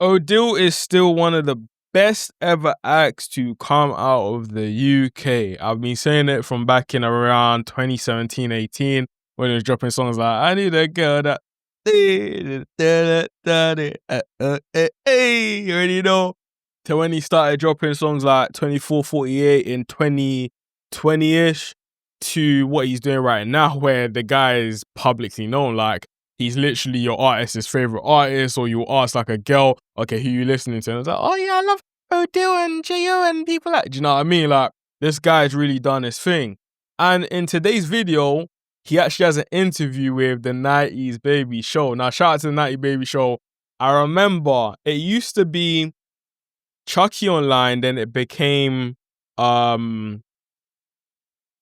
Odeal is still one of the best ever acts to come out of the UK. I've been saying it from back in around 2017, 18, when he was dropping songs like I Need a Girl That you already know. To when he started dropping songs like 2448 in 2020-ish to what he's doing right now, where the guy is publicly known. Like, he's literally your artist's favorite artist, or you ask like a girl, okay, who you listening to? And it's like, oh yeah, I love Odeal and J.O. and people like, do you know what I mean? Like, this guy's really done his thing. And in today's video, he actually has an interview with the 90s Baby Show. Now, shout out to the 90s Baby Show. I remember it used to be Chucky Online, then it became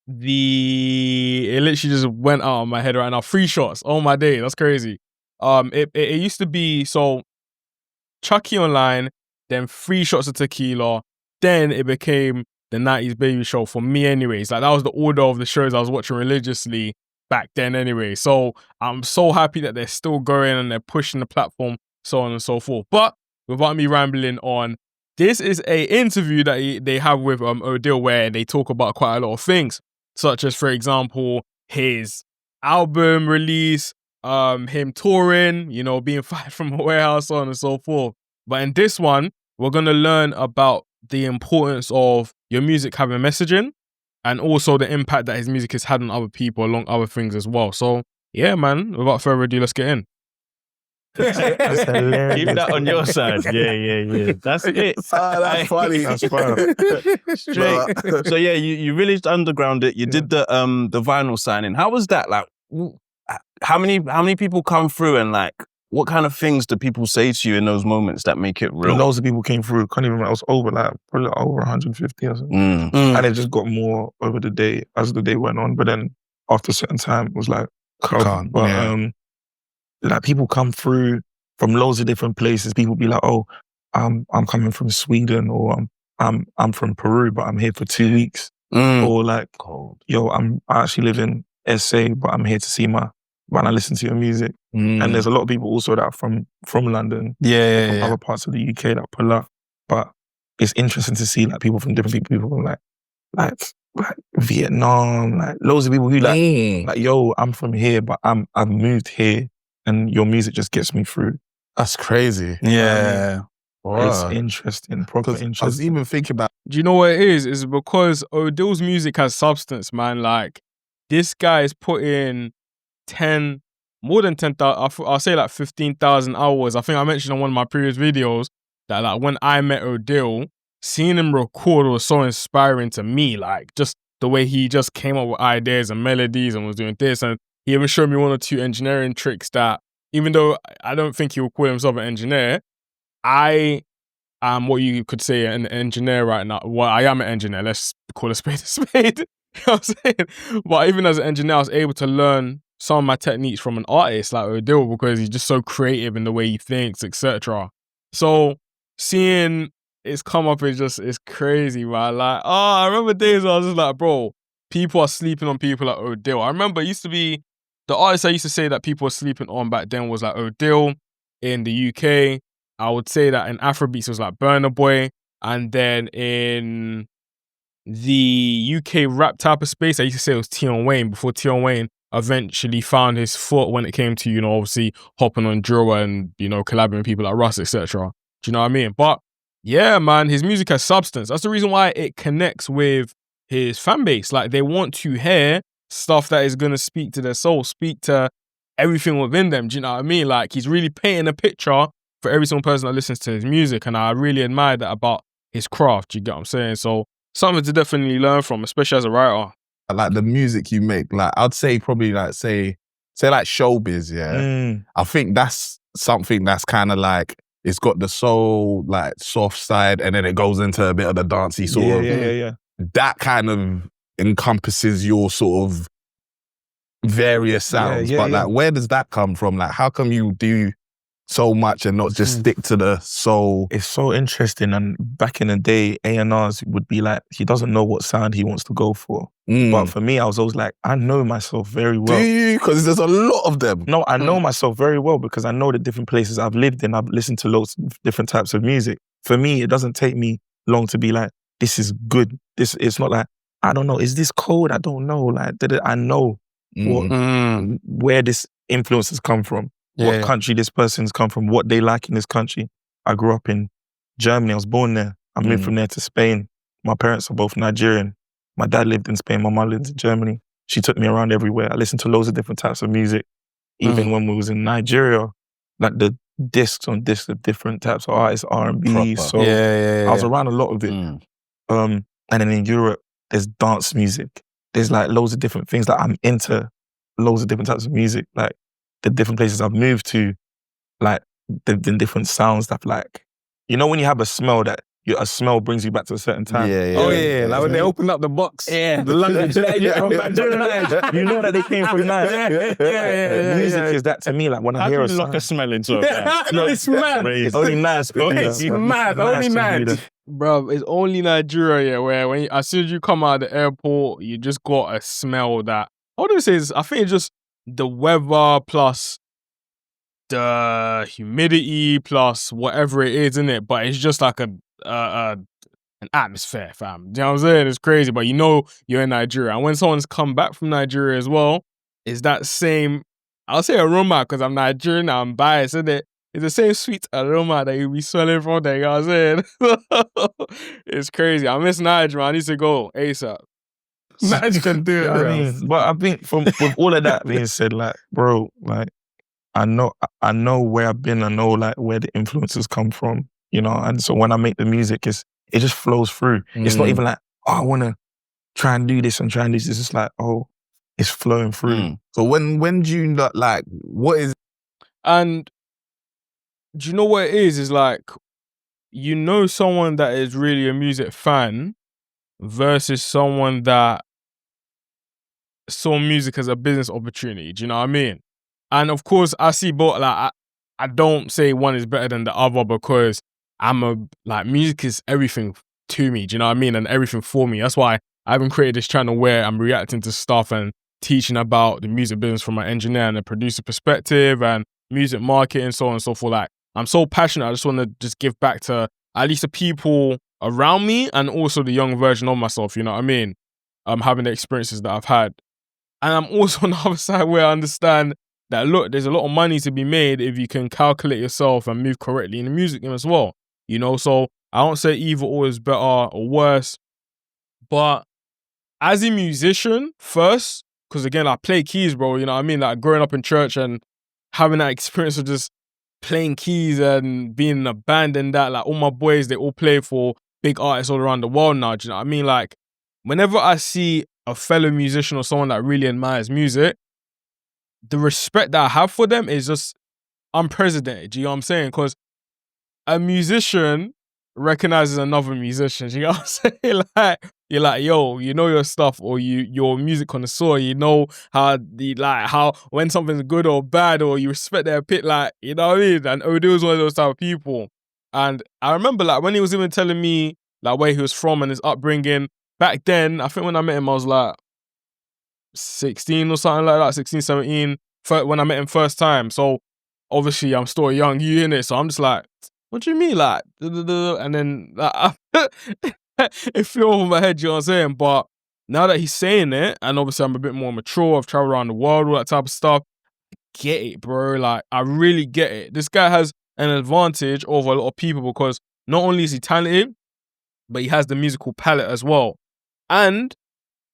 it literally just went out of my head right now. Free Shots. Oh my day, that's crazy. It used to be so Chucky Online, then Free Shots of Tequila, then it became the 90s Baby Show for me anyways. Like, that was the order of the shows I was watching religiously back then anyway. So I'm so happy that they're still going and they're pushing the platform, so on and so forth. But without me rambling on, this is a interview that they have with Odeal, where they talk about quite a lot of things, such as, for example, his album release, him touring, you know, being fired from a warehouse, so on and so forth. But in this one, we're going to learn about the importance of your music having messaging, and also the impact that his music has had on other people along other things as well. So yeah, man, without further ado, let's get in. That's hilarious. Keep that on your side. Yeah. That's it. That's funny. That's fun. Straight. So yeah, you released Underground It. You did the vinyl signing. How was that? Like, how many people come through, and like, what kind of things do people say to you in those moments that make it real? Loads of people came through. Can't even remember. I was over probably over 150 or something. And it just got more over the day as the day went on. But then after a certain time, it was like calm. But like, people come through from loads of different places. People be like, "Oh, I'm coming from Sweden," or I'm from Peru, but I'm here for 2 weeks. Or like, "Yo, I actually live in SA, but I'm here to see when I listen to your music." And there's a lot of people also that are from London, from other parts of the UK that pull up. But it's interesting to see like people from different people from like Vietnam, like loads of people who like, "Yo, I'm from here, but I've moved here, and your music just gets me through." That's crazy. It's interesting, proper interesting. I was even thinking about... Do you know what it is? It's because Odeal's music has substance, man. Like, this guy is putting more than 10,000, I'll say like 15,000 hours. I think I mentioned on one of my previous videos that like when I met Odeal, seeing him record was so inspiring to me. Like, just the way he just came up with ideas and melodies and was doing this. And he even showed me one or two engineering tricks that, even though I don't think he would call himself an engineer, I am what you could say an engineer right now. Well, I am an engineer. Let's call a spade a spade. You know what I'm saying? But even as an engineer, I was able to learn some of my techniques from an artist like Odeal, because he's just so creative in the way he thinks, etc. So seeing it's come up is crazy, man. Like, I remember days where I was just like, bro, people are sleeping on people like Odeal. I remember it used to be the artist I used to say that people were sleeping on back then was like Odeal in the UK. I would say that in Afrobeats it was like Burna Boy, and then in the UK rap type of space, I used to say it was Tion Wayne, before Tion Wayne eventually found his foot when it came to, you know, obviously hopping on drill and, you know, collaborating with people like Russ, etc. Do you know what I mean? But yeah, man, his music has substance. That's the reason why it connects with his fan base. Like, they want to hear stuff that is going to speak to their soul, speak to everything within them. Do you know what I mean? Like, he's really painting a picture for every single person that listens to his music. And I really admire that about his craft. You get what I'm saying? So something to definitely learn from, especially as a writer. Like, the music you make, like, I'd say probably like, say like showbiz, I think that's something that's kind of like, it's got the soul, like, soft side, and then it goes into a bit of the dancey sort of. Yeah. That kind of encompasses your sort of various sounds. But like, where does that come from? Like, how come you do so much and not just stick to the soul? It's so interesting. And back in the day, A&Rs would be like, he doesn't know what sound he wants to go for. But for me, I was always like, I know myself very well. Do you? Because there's a lot of them. No, I know myself very well because I know the different places I've lived in. I've listened to loads of different types of music. For me, it doesn't take me long to be like, this is good. It's not like, I don't know, is this cold? I don't know. Like, I know where this influence has come from, what country this person's come from, what they like in this country. I grew up in Germany. I was born there. I moved from there to Spain. My parents are both Nigerian. My dad lived in Spain. My mom lived in Germany. She took me around everywhere. I listened to loads of different types of music. Even when we was in Nigeria, like the discs on discs of different types of artists, R&B. So I was around a lot of it. And then in Europe, there's dance music. There's like loads of different things that I'm into, loads of different types of music. Like the different places I've moved to, like the different sounds that like, you know when you have a smell that a smell brings you back to a certain time. Like when they opened up the box. The language. You know that they came from Nigeria. Music is that to me. Like when I hear a lock a smell into it. It's mad. It's only nice. It's mad. Only mad. Bro, it's only Nigeria where as soon as you come out of the airport, you just got a smell that, I wouldn't say I think it's just the weather plus the humidity plus whatever it is, innit? But it's just like an atmosphere, fam. You know what I'm saying? It's crazy, but you know you're in Nigeria. And when someone's come back from Nigeria as well, it's that same, I'll say aroma because I'm Nigerian, I'm biased, isn't it? It's the same sweet aroma that you'll be smelling from there, you know what I'm saying? It's crazy. I miss Nigeria, I need to go ASAP. Nigeria can do it. I mean, but I think with all of that being said, like, bro, like, I know where I've been, I know like where the influences come from, you know, and so when I make the music, it just flows through. It's not even like, oh, I want to try and do this and try and do this. It's just like, oh, it's flowing through. So when do you not like, what is... And do you know what it is? Is like, you know someone that is really a music fan versus someone that saw music as a business opportunity. Do you know what I mean? And of course, I see both. Like, I don't say one is better than the other because music is everything to me. Do you know what I mean? And everything for me. That's why I haven't created this channel where I'm reacting to stuff and teaching about the music business from an engineer and a producer perspective and music marketing, so on and so forth. Like, I'm so passionate. I just want to just give back to at least the people around me and also the young version of myself. You know what I mean? Having the experiences that I've had. And I'm also on the other side where I understand that, look, there's a lot of money to be made if you can calculate yourself and move correctly in the music game as well. You know, so I don't say either or is better or worse. But as a musician, first, because again, I play keys, bro, you know what I mean? Like growing up in church and having that experience of just playing keys and being in a band and that, like all my boys, they all play for big artists all around the world now. Do you know what I mean? Like, whenever I see a fellow musician or someone that really admires music, the respect that I have for them is just unprecedented. Do you know what I'm saying? Because a musician recognizes another musician. Do you know what I'm saying? Like, you're like, yo, you know your stuff, or you're a music connoisseur. You know how when something's good or bad, or you respect their pit. Like, you know what I mean? And Odeal was one of those type of people. And I remember like when he was even telling me like where he was from and his upbringing. Back then, I think when I met him, I was like 16 or something like that, 16, 17, when I met him first time. So obviously I'm still a young you in it. So I'm just like, what do you mean? Like, and then like, it flew over my head, you know what I'm saying? But now that he's saying it, and obviously I'm a bit more mature, I've traveled around the world, all that type of stuff, I get it, bro. Like, I really get it. This guy has an advantage over a lot of people because not only is he talented, but he has the musical palette as well. And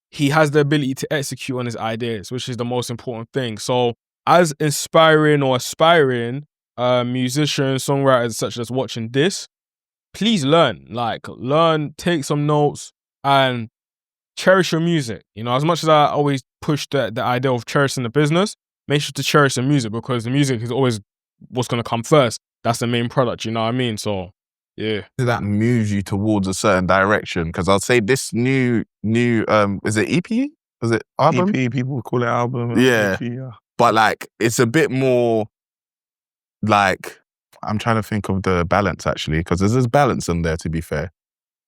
he has the ability to execute on his ideas, which is the most important thing. So as inspiring or aspiring musicians, songwriters such as watching this, please learn, take some notes and cherish your music. You know, as much as I always push the idea of cherishing the business, make sure to cherish the music because the music is always what's going to come first. That's the main product, you know what I mean? So, yeah. That moves you towards a certain direction? Because I'll say this new, is it EP? Was it album? EP, people call it album. Yeah. EP, yeah. But like, it's a bit more like I'm trying to think of the balance actually, because there's balance in there, to be fair.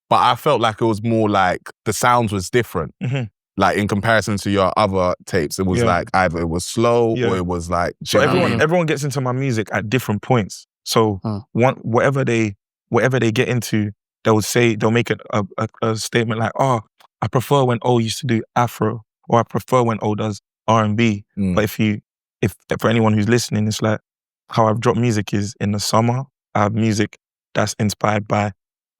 But I felt like it was more like the sounds was different. Mhm. Like in comparison to your other tapes, it was like either it was slow or it was like. So everyone gets into my music at different points. So whatever they get into, they'll make a statement like, "Oh, I prefer when O used to do Afro," or "I prefer when O does R&B." But if for anyone who's listening, it's like how I've dropped music is in the summer. I have music that's inspired by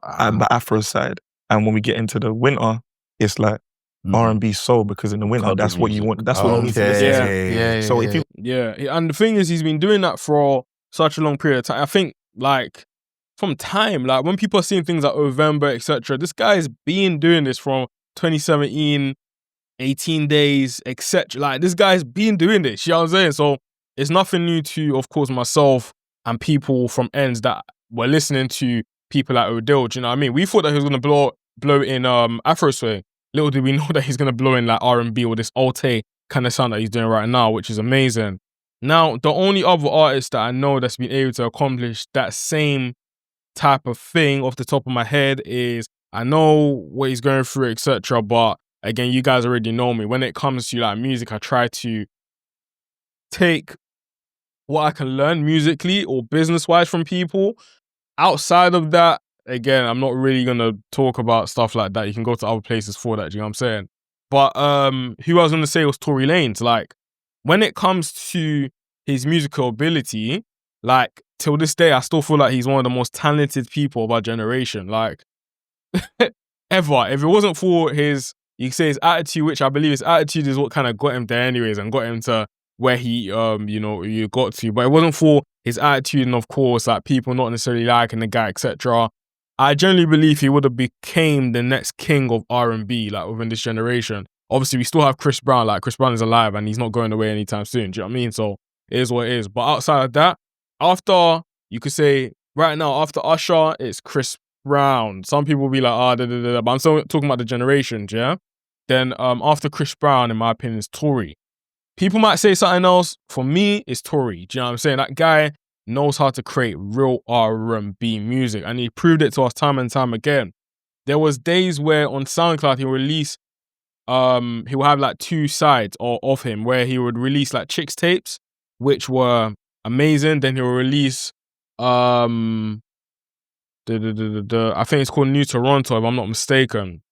the Afro side, and when we get into the winter, it's like R&B soul, because in the winter that's what you want. That's what you need to listen to. So if you and the thing is, he's been doing that for such a long period of time. I think like from time, like when people are seeing things like November, etc. This guy's been doing this from 2017, 18 days, etc. Like this guy's been doing this. You know what I'm saying? So it's nothing new to, of course, myself and people from ends that were listening to people like Odeal. Do you know what I mean? We thought that he was gonna blow in Afro swing. Little did we know that he's gonna blow in like R&B or this Alte kind of sound that he's doing right now, which is amazing. Now, the only other artist that I know that's been able to accomplish that same type of thing off the top of my head is, I know what he's going through, etc. But again, you guys already know me. When it comes to like music, I try to take what I can learn musically or business-wise from people. Outside of that, again, I'm not really gonna talk about stuff like that. You can go to other places for that. Do you know what I'm saying? But who I was gonna say was Tory Lanez. Like, when it comes to his musical ability, like till this day, I still feel like he's one of the most talented people of our generation. Like, ever. If it wasn't for his, you can say his attitude, which I believe his attitude is what kind of got him there, anyways, and got him to where he, you got to. But it wasn't for his attitude, and of course, like people not necessarily liking the guy, etc. I generally believe he would have became the next king of R&B, like within this generation. Obviously, we still have Chris Brown. Like Chris Brown is alive, and he's not going away anytime soon. Do you know what I mean? So it is what it is. But outside of that, after you could say right now, after Usher, it's Chris Brown. Some people will be like, but I'm still talking about the generations, yeah? Then after Chris Brown, in my opinion, is Tory. People might say something else. For me, it's Tory. Do you know what I'm saying? That guy knows how to create real R&B music, and he proved it to us time and time again. There was days where on SoundCloud he would release, he would have like two sides of him, where he would release like chicks tapes, which were amazing. Then he would release, I think it's called New Toronto, if I'm not mistaken.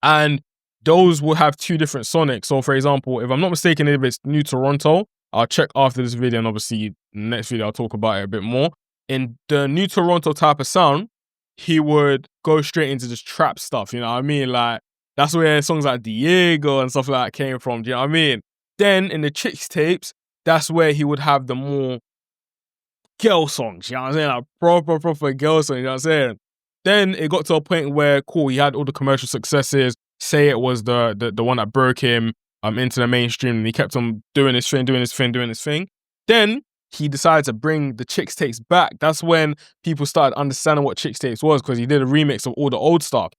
And those will have two different sonics. So for example, if I'm not mistaken, if it's New Toronto, I'll check after this video, and obviously next video I'll talk about it a bit more. In the New Toronto type of sound, he would go straight into just trap stuff, you know what I mean? Like, that's where songs like Diego and stuff like that came from, do you know what I mean? Then in the chicks tapes, that's where he would have the more girl songs, you know what I'm saying? Like proper girl songs, you know what I'm saying? Then it got to a point where, cool, he had all the commercial successes. Say it was the one that broke him into the mainstream, and he kept on doing his thing. Then he decided to bring the chicks tapes back. That's when people started understanding what chicks tapes was, because he did a remix of all the old stuff.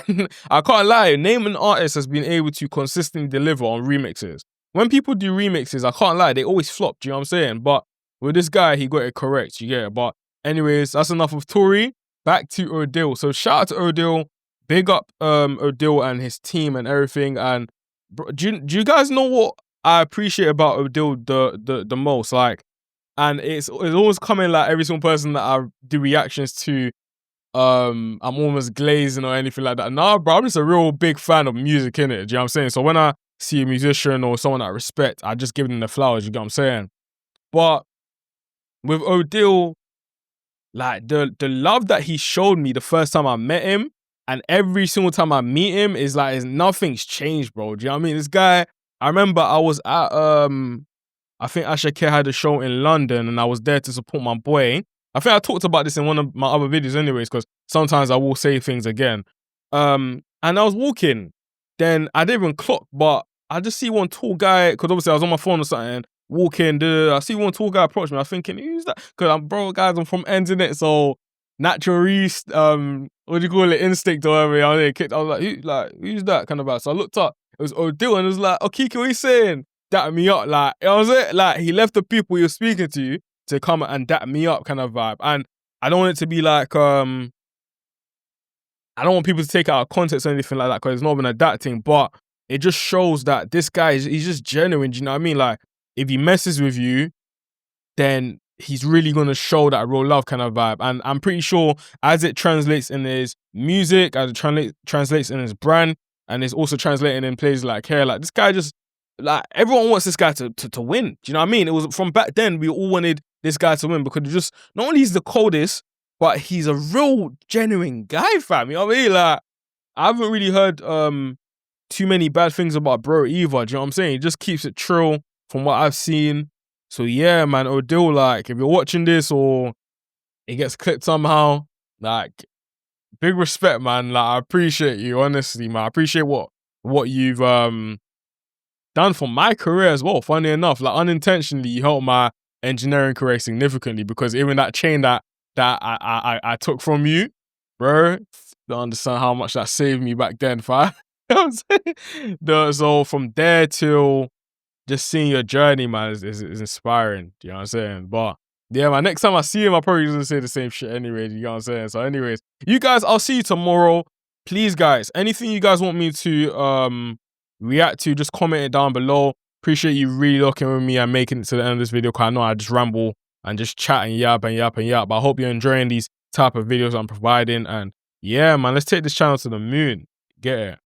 And I can't lie, name an artist has been able to consistently deliver on remixes. When people do remixes, I can't lie, they always flop, do you know what I'm saying? But with this guy, he got it correct, you get it? But anyways, that's enough of Tory. Back to Odeal. So shout out to Odeal. Big up Odeal and his team and everything. And bro, do you guys know what I appreciate about Odeal the most? Like, and it's always coming like every single person that I do reactions to, I'm almost glazing or anything like that. Nah, bro, I'm just a real big fan of music, innit? Do you know what I'm saying? So when I see a musician or someone I respect, I just give them the flowers, you get what I'm saying? But with Odeal, like the love that he showed me the first time I met him, and every single time I meet him, is like nothing's changed, bro. Do you know what I mean? This guy, I remember I was at I think Ashake had a show in London, and I was there to support my boy. I think I talked about this in one of my other videos anyways, because sometimes I will say things again. And I was walking, then I didn't even clock, but I just see one tall guy, because obviously I was on my phone or something, walking, I see one tall guy approach me. I'm thinking, who's that? Because I'm from ends in it, so natural what do you call it, instinct or whatever. I was like, who's that kind of vibe? So I looked up, it was Odeal, and it was like, Okiki, what are you saying? That me up, like, you know what I'm saying? Like, he left the people he was speaking to, to come and dap me up kind of vibe. And I don't want it to be like, I don't want people to take it out of context or anything like that, because it's not even a that thing, but it just shows that this guy, he's just genuine, do you know what I mean? Like, if he messes with you, then he's really going to show that real love kind of vibe. And I'm pretty sure as it translates in his music, as it translates in his brand, and it's also translating in places like here, like this guy just, like everyone wants this guy to win. Do you know what I mean? It was from back then, we all wanted this guy to win because just, not only he's the coldest, but he's a real genuine guy, fam. You know what I mean? Like, I haven't really heard too many bad things about bro either. Do you know what I'm saying? He just keeps it trill from what I've seen. So yeah, man, Odeal, like, if you're watching this or it gets clipped somehow, like, big respect, man. Like, I appreciate you, honestly, man. I appreciate what you've done for my career as well. Funny enough, like, unintentionally, you helped my engineering career significantly, because even that chain that I took from you, bro, don't understand how much that saved me back then, fam. You know what I'm saying? So from there till just seeing your journey, man, is inspiring. You know what I'm saying? But yeah, man, next time I see him, I'm probably gonna say the same shit anyway. You know what I'm saying? So anyways, you guys, I'll see you tomorrow. Please, guys, anything you guys want me to react to, just comment it down below. Appreciate you really looking with me and making it to the end of this video, because I know I just ramble and just chat and yap and yap and yap. But I hope you're enjoying these type of videos I'm providing. And yeah, man, let's take this channel to the moon. Get it.